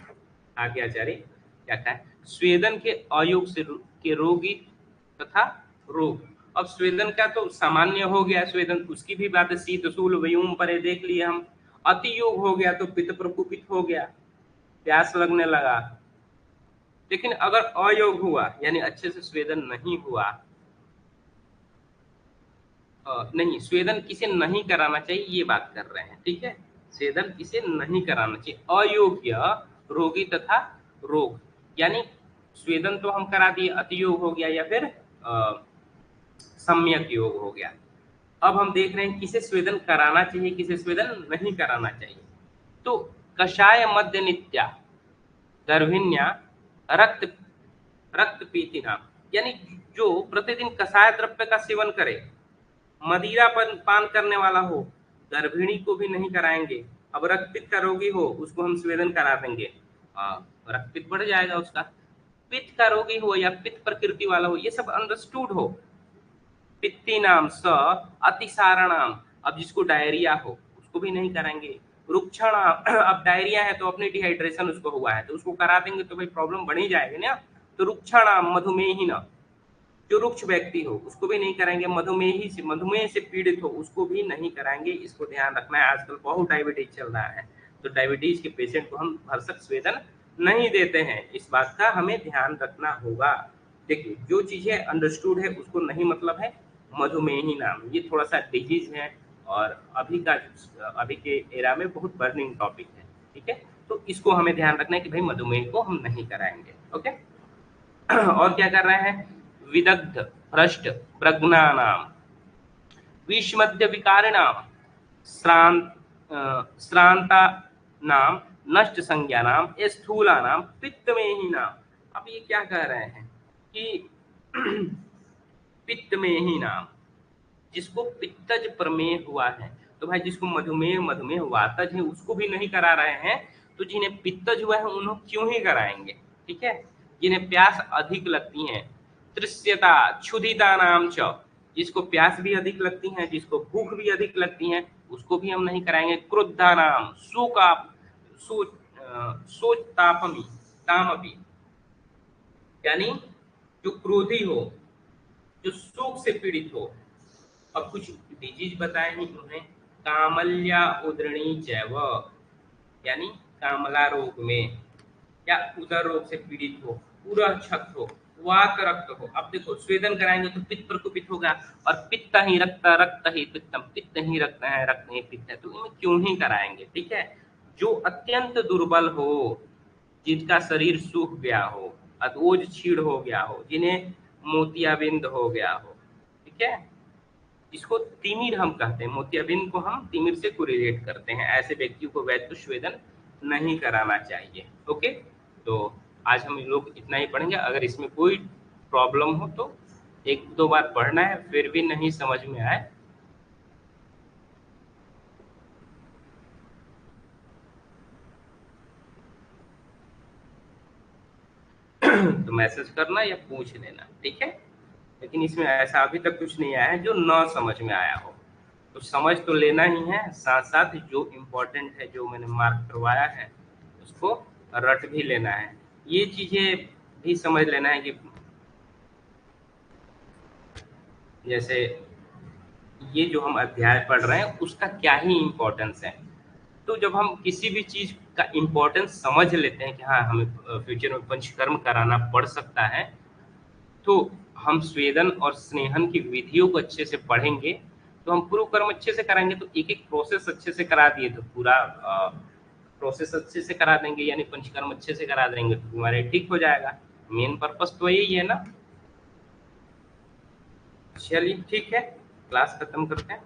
आगे आचार्य क्या कहा है, स्वेदन के अयोग से के रोगी तथा रोग। अब स्वेदन का तो सामान्य हो गया स्वेदन, उसकी भी बात है, शीत शूल व्योम परे देख लिए हम। अति योग हो गया तो पित्त प्रकोपित हो गया, प्यास लगने लगा। लेकिन अगर अयोग हुआ यानी अच्छे से स्वेदन नहीं हुआ, नहीं स्वेदन किसे नहीं कराना चाहिए ये बात कर रहे हैं। ठीक है, स्वेदन किसे नहीं कराना चाहिए, अयोग्य रोगी तथा रोग। यानी स्वेदन तो हम करा दिए, अति योग हो गया या फिर सम्यक योग हो गया। अब हम देख रहे हैं किसे स्वेदन कराना चाहिए, किसे स्वेदन नहीं कराना चाहिए। तो कषाय मध्य नित्या गर्भिण्या रक्त रक्त पीती नाम, यानी जो प्रतिदिन कषाय द्रव्य का सेवन करे, मदिरा पान करने वाला हो, गर्भिणी को भी नहीं कराएंगे। अब रक्तपित्त का रोगी हो उसको हम स्वेदन करा देंगे, रक्तपित्त बढ़ जाएगा उसका। पित्त का रोगी हो या पित्त प्रकृति वाला हो, ये सब अंडरस्टूड हो। पित्ती नाम स अतिसारणाम, अब जिसको डायरिया हो उसको भी नहीं कराएंगे। रुक्षण, अब डायरिया है तो अपनी डिहाइड्रेशन उसको हुआ है तो उसको करा देंगे तो भाई प्रॉब्लम बढ़ ही जाएगी ना। तो रुक्षण मधुमेही न, जो रुक्ष व्यक्ति हो उसको भी नहीं कराएंगे। मधुमेही से, मधुमेह से पीड़ित हो उसको भी नहीं कराएंगे। इसको ध्यान रखना है, आजकल बहुत डायबिटीज चल रहा है तो डायबिटीज के पेशेंट को हम भरसक स्वेदन नहीं देते हैं, इस बात का हमें ध्यान रखना होगा। देखिए जो चीजें अंडरस्टूड है उसको नहीं मतलब है। मधुमेही नाम ये थोड़ा सा डिजीज है और अभी के एरा में बहुत बर्निंग टॉपिक है। ठीक है, तो इसको हमें ध्यान रखना है कि भाई मधुमेह को हम नहीं कराएंगे। ओके, और क्या कर रहे हैं, विदग्ध भ्रष्ट प्रज्ञानाम विषमद्य विकारिणाम श्रांत श्रांता नाम नष्ट संज्ञा नाम स्थूला नाम पित्तमेही नाम। अब ये क्या कह रहे हैं कि पित्तमेही नाम, जिसको पित्तज प्रमेह हुआ है, तो भाई जिसको मधुमेह मधुमेह वातज है उसको भी नहीं करा रहे हैं, तो जिन्हें पित्तज हुआ है उन्हें क्यों ही कराएंगे। ठीक है, जिन्हें प्यास अधिक लगती है, तृष्यता क्षुधिता नाम च, जिसको प्यास भी अधिक लगती है, जिसको भूख भी अधिक लगती है उसको भी हम नहीं कराएंगे। क्रुद्धा नाम शोका सोच तापमी तामपी, यानी जो क्रोधी हो, जो शोक से पीड़ित हो। अब कुछ डिजीज बताए हैं उन्हें, कामल्या उदरणी जैव, यानी कामला रोग में या उदर रोग से पीड़ित हो, पूरा छक हो, वात रक्त हो। अब देखो स्वेदन कराएंगे तो पित्त प्रकोपित होगा, और पित्त ही रक्त, रक्त ही पित्तम, पित्त ही रक्त है, रक्त ही पित्त है, तो इन्हें क्यों ही कराएंगे। ठीक है, जो अत्यंत दुर्बल हो, जिनका शरीर सूख गया हो, अदोज छीड़ हो गया हो, जिन्हें मोतियाबिंद हो गया हो। ठीक है, इसको तिमिर हम कहते हैं, मोतियाबिंद को हम तिमिर से कोरिलेट करते हैं। ऐसे व्यक्तियों को वैध स्वेदन नहीं कराना चाहिए। ओके, तो आज हम लोग इतना ही पढ़ेंगे। अगर इसमें कोई प्रॉब्लम हो तो एक दो बार पढ़ना है, फिर भी नहीं समझ में आए तो मैसेज करना या पूछ लेना। ठीक है, लेकिन इसमें ऐसा अभी तक कुछ नहीं आया है जो न समझ में आया हो, तो समझ तो लेना ही है, साथ साथ जो इम्पोर्टेंट है, जो मैंने मार्क करवाया है उसको रट भी लेना है। ये चीजें भी समझ लेना है कि जैसे ये जो हम अध्याय पढ़ रहे हैं उसका क्या ही इम्पोर्टेंस है। तो जब हम किसी भी चीज का इम्पोर्टेंस समझ लेते हैं कि हाँ हमें फ्यूचर में पंचकर्म कराना पड़ सकता है, तो हम स्वेदन और स्नेहन की विधियों को अच्छे से पढ़ेंगे, तो हम पूर्व कर्म अच्छे से कराएंगे। तो एक एक प्रोसेस अच्छे से करा दिए तो पूरा प्रोसेस अच्छे से करा देंगे, यानी पंचकर्म अच्छे से करा देंगे तो बीमारी ठीक हो जाएगा। मेन पर्पस तो यही है ना। चलिए ठीक है, क्लास खत्म करते हैं।